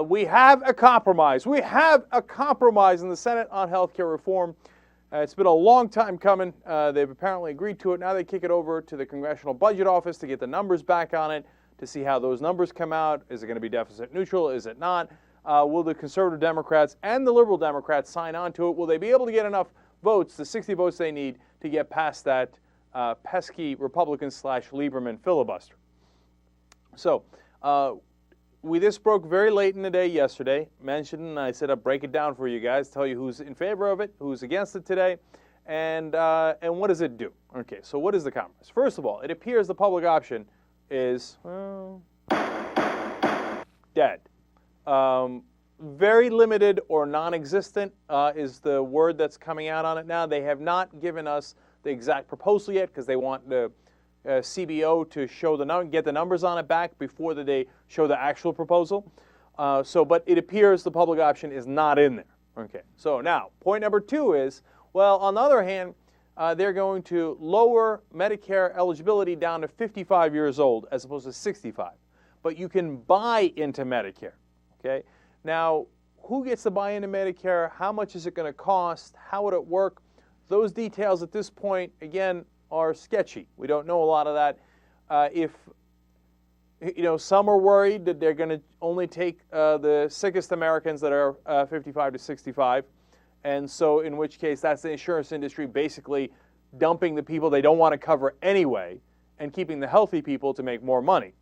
We have a compromise. We have a compromise in the Senate on health care reform. It's been a long time coming. They've apparently agreed to it. Now they kick it over to the Congressional Budget Office to get the numbers back on it, to see how those numbers come out. Is it going to be deficit neutral? Is it not? Will the conservative Democrats and the liberal Democrats sign on to it? Will they be able to get enough votes, the 60 votes they need, to get past that pesky Republican/Lieberman filibuster? So this broke very late in the day yesterday. Mentioned, and I said I'd break it down for you guys, tell you who's in favor of it, who's against it today, and what does it do? Okay, so what is the compromise? First of all, it appears the public option is, well, dead. Very limited or non-existent is the word that's coming out on it now. They have not given us the exact proposal yet because they want the CBO to show get the numbers on it back before they show the actual proposal. But it appears the public option is not in there. Okay. So now, point number 2 is, well, on the other hand, they're going to lower Medicare eligibility down to 55 years old as opposed to 65. But you can buy into Medicare. Okay. Now, who gets to buy into Medicare? How much is it going to cost? How would it work? Those details at this point, again, are sketchy. We don't know a lot of that. Some are worried that they're going to only take the sickest Americans that are 55 to 65, and so in which case that's the insurance industry basically dumping the people they don't want to cover anyway and keeping the healthy people to make more money.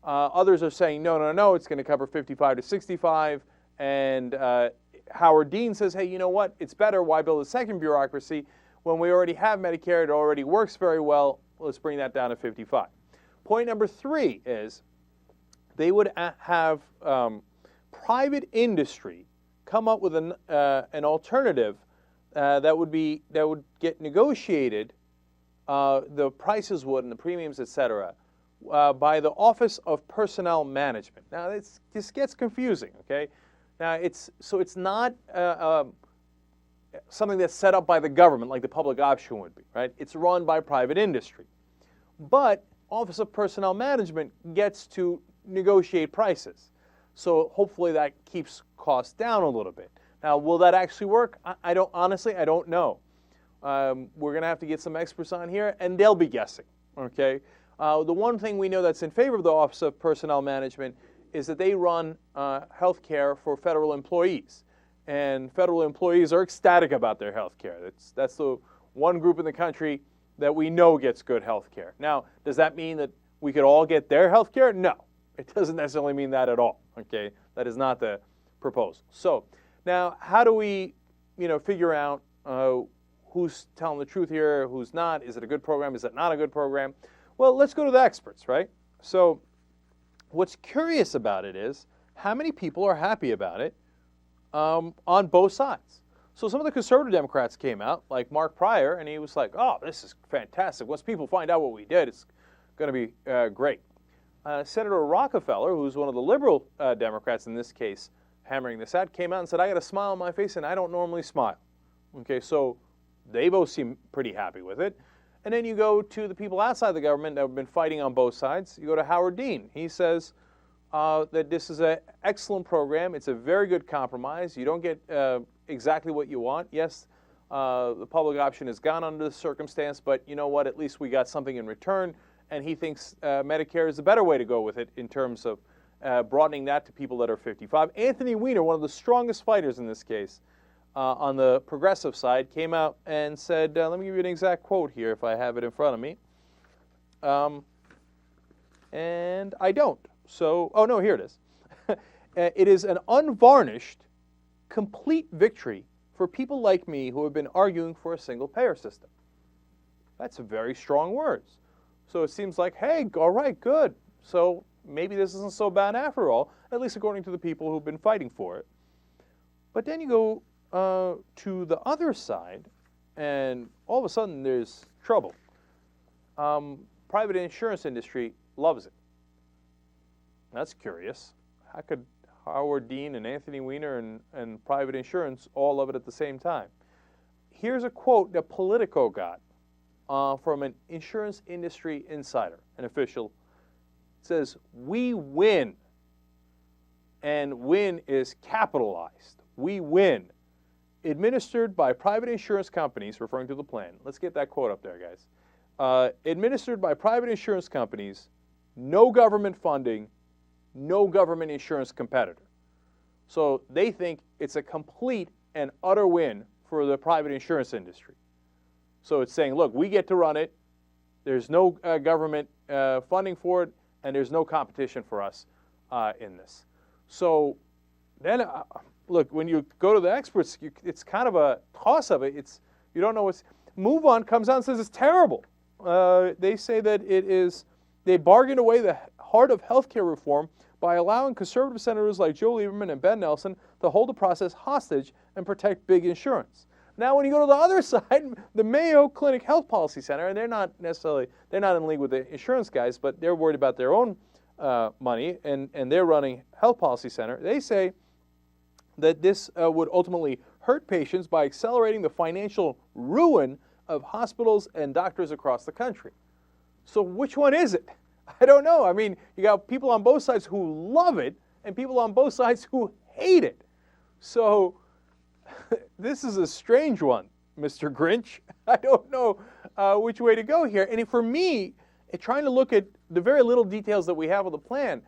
Others are saying, no, it's going to cover 55 to 65, and Howard Dean says, hey, you know what? It's better. Why build a second bureaucracy? When we already have Medicare, it already works very well. Let's bring that down to 55. Point number 3 is they would have private industry come up with an alternative that would get negotiated. The prices would and the premiums, etc., by the Office of Personnel Management. Now this gets confusing. Okay, now it's not something that's set up by the government like the public option would be, right? It's run by private industry. But Office of Personnel Management gets to negotiate prices. So hopefully that keeps costs down a little bit. Now, will that actually work? I don't know. We're going to have to get some experts on here, and they'll be guessing, okay? The one thing we know that's in favor of the Office of Personnel Management is that they run health care for federal employees. And federal employees are ecstatic about their health care. That's the one group in the country that we know gets good health care. Now, does that mean that we could all get their health care? No, it doesn't necessarily mean that at all. Okay, that is not the proposal. So now, how do we, figure out who's telling the truth here, who's not? Is it a good program? Is it not a good program? Well, let's go to the experts, right? So what's curious about it is how many people are happy about it on both sides. So some of the conservative Democrats came out, like Mark Pryor, and he was like, oh, this is fantastic. Once people find out what we did, it's going to be great. Senator Rockefeller, who's one of the liberal Democrats in this case, hammering this out, came out and said, I got a smile on my face, and I don't normally smile. Okay, so they both seem pretty happy with it. And then you go to the people outside the government that have been fighting on both sides. You go to Howard Dean. He says that this is an excellent program. It's a very good compromise. You don't get exactly what you want. Yes, the public option has gone under the circumstance, but you know what? At least we got something in return. And he thinks Medicare is the better way to go with it in terms of broadening that to people that are 55. Anthony Weiner, one of the strongest fighters in this case, on the progressive side, came out and said, let me give you an exact quote here if I have it in front of me. And I don't. So, oh no, here it is. It is an unvarnished, complete victory for people like me who have been arguing for a single-payer system. That's very strong words. So it seems like, hey, all right, good. So maybe this isn't so bad after all, at least according to the people who've been fighting for it. But then you go to the other side, and all of a sudden there's trouble. Private insurance industry loves it. That's curious. How could Howard Dean and Anthony Weiner and private insurance all love it at the same time? Here's a quote that Politico got from an insurance industry insider, an official. It says, we win. and win is capitalized. We win. Administered by private insurance companies, referring to the plan. Let's get that quote up there, guys. Administered by private insurance companies, no government funding, no government insurance competitor. So they think it's a complete and utter win for the private insurance industry. So it's saying, look, we get to run it. There's no government funding for it, and there's no competition for us in this. So then, look, when you go to the experts, it's kind of a toss-up. You don't know what's. MoveOn comes out and says it's terrible. They say that they bargained away the heart of healthcare reform by allowing conservative senators like Joe Lieberman and Ben Nelson to hold the process hostage and protect big insurance. Now, when you go to the other side, the Mayo Clinic Health Policy Center, and they're not in league with the insurance guys, but they're worried about their own money, and they're running Health Policy Center. They say that this would ultimately hurt patients by accelerating the financial ruin of hospitals and doctors across the country. So which one is it? I don't know. I mean, you got people on both sides who love it and people on both sides who hate it. So this is a strange one, Mr. Grinch. I don't know which way to go here. And for me, trying to look at the very little details that we have of the plan,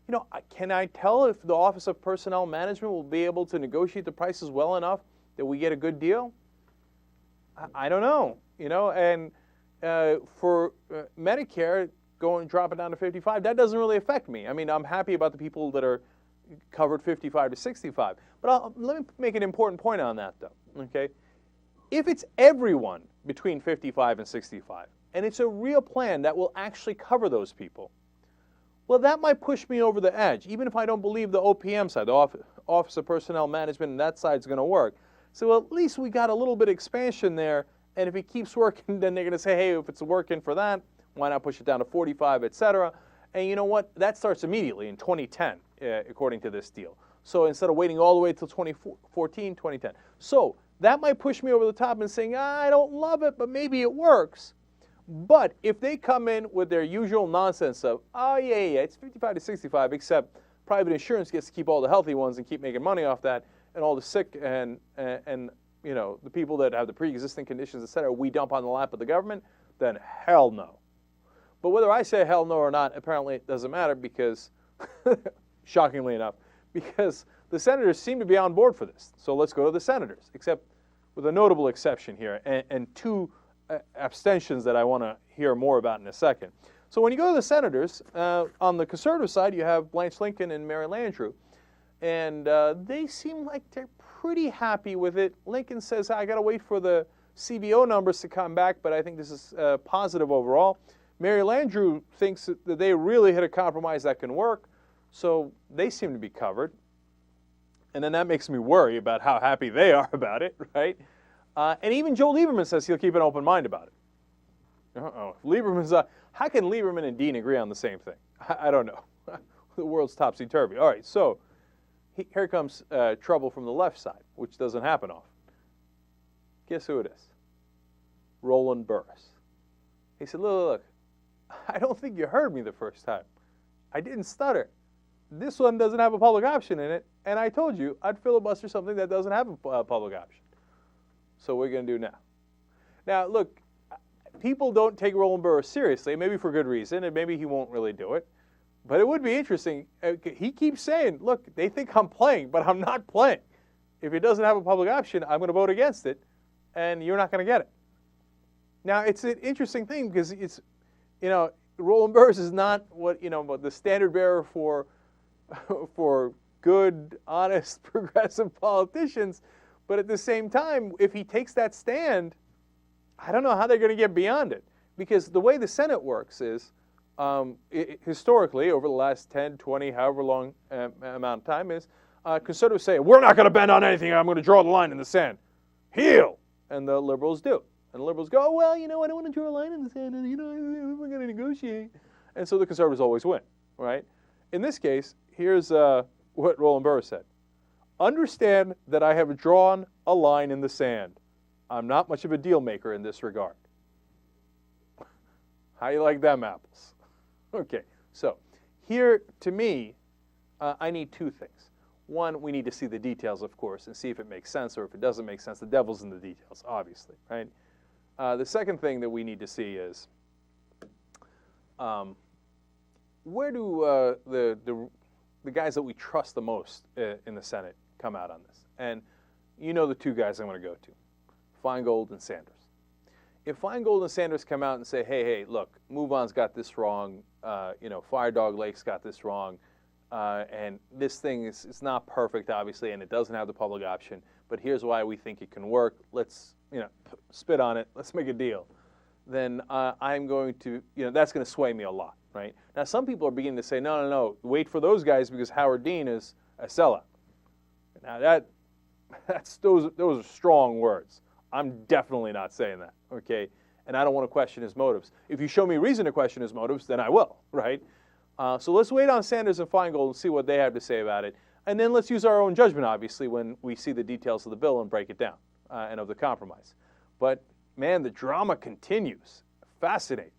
you know, can I tell if the Office of Personnel Management will be able to negotiate the prices well enough that we get a good deal? I don't know. You know, and for Medicare, dropping down to 55, that doesn't really affect me. I mean, I'm happy about the people that are covered 55 to 65. But let me make an important point on that, though, okay? If it's everyone between 55 and 65, and it's a real plan that will actually cover those people, well, that might push me over the edge, even if I don't believe the OPM side, the Office of Personnel Management, and that side's going to work. So well, at least we got a little bit of expansion there, and if it keeps working, then they're going to say, hey, if it's working for that, why not push it down to 45, et cetera? And you know what? That starts immediately in 2010, according to this deal. So instead of waiting all the way until 2014, 2010. So that might push me over the top and saying, I don't love it, but maybe it works. But if they come in with their usual nonsense of, oh, yeah, it's 55 to 65, except private insurance gets to keep all the healthy ones and keep making money off that, and all the sick and you know, the people that have the pre-existing conditions, et cetera, we dump on the lap of the government, then hell no. But whether I say hell no or not, apparently it doesn't matter because, shockingly enough, because the senators seem to be on board for this. So let's go to the senators, except with a notable exception here, and two abstentions that I want to hear more about in a second. So when you go to the senators, on the conservative side, you have Blanche Lincoln and Mary Landrieu, and they seem like they're pretty happy with it. Lincoln says, I got to wait for the CBO numbers to come back, but I think this is positive overall. Mary Landrieu thinks that they really hit a compromise that can work, so they seem to be covered. And then that makes me worry about how happy they are about it, right? And even Joe Lieberman says he'll keep an open mind about it. Lieberman's how can Lieberman and Dean agree on the same thing? I don't know. The world's topsy-turvy. All right, so here comes trouble from the left side, which doesn't happen often. Guess who it is? Roland Burris. He said, look, I don't think you heard me the first time. I didn't stutter. This one doesn't have a public option in it, and I told you I'd filibuster something that doesn't have a public option. So what are we going to do now? Now, look, people don't take Roland Burris seriously, maybe for good reason, and maybe he won't really do it. But it would be interesting. He keeps saying, look, they think I'm playing, but I'm not playing. If it doesn't have a public option, I'm going to vote against it, and you're not going to get it. Now, it's an interesting thing because it's, you know, Roland Burris is not what, you know, the standard bearer for good, honest, progressive politicians. But at the same time, if he takes that stand, I don't know how they're going to get beyond it. Because the way the Senate works is, historically, over the last 10, 20, however long amount of time is, conservatives say, we're not going to bend on anything. I'm going to draw the line in the sand. Heel! And the liberals do. And the liberals go, oh, well, you know, I don't want to draw a line in the sand, and, you know, we're going to negotiate. And so the conservatives always win, right? In this case, here's what Roland Burris said. Understand that I have drawn a line in the sand. I'm not much of a deal maker in this regard. How you like them apples? Okay, so here, to me, I need two things. One, we need to see the details, of course, and see if it makes sense, or if it doesn't make sense. The devil's in the details, obviously, right? The second thing that we need to see is where do the guys that we trust the most in the Senate come out on this? And you know the two guys I'm going to go to, Feingold and Sanders. If Feingold and Sanders come out and say, hey, look, MoveOn's got this wrong, Fire Dog Lake's got this wrong, and this thing is not perfect, obviously, and it doesn't have the public option, but here's why we think it can work. Let's, spit on it. Let's make a deal. Then I'm going to, that's going to sway me a lot, right? Now, some people are beginning to say, no, wait for those guys because Howard Dean is a sellout. Now, those are strong words. I'm definitely not saying that, okay? And I don't want to question his motives. If you show me reason to question his motives, then I will, right? So let's wait on Sanders and Feingold and see what they have to say about it. And then let's use our own judgment, obviously, when we see the details of the bill and break it down and of the compromise. But, man, the drama continues. Fascinating.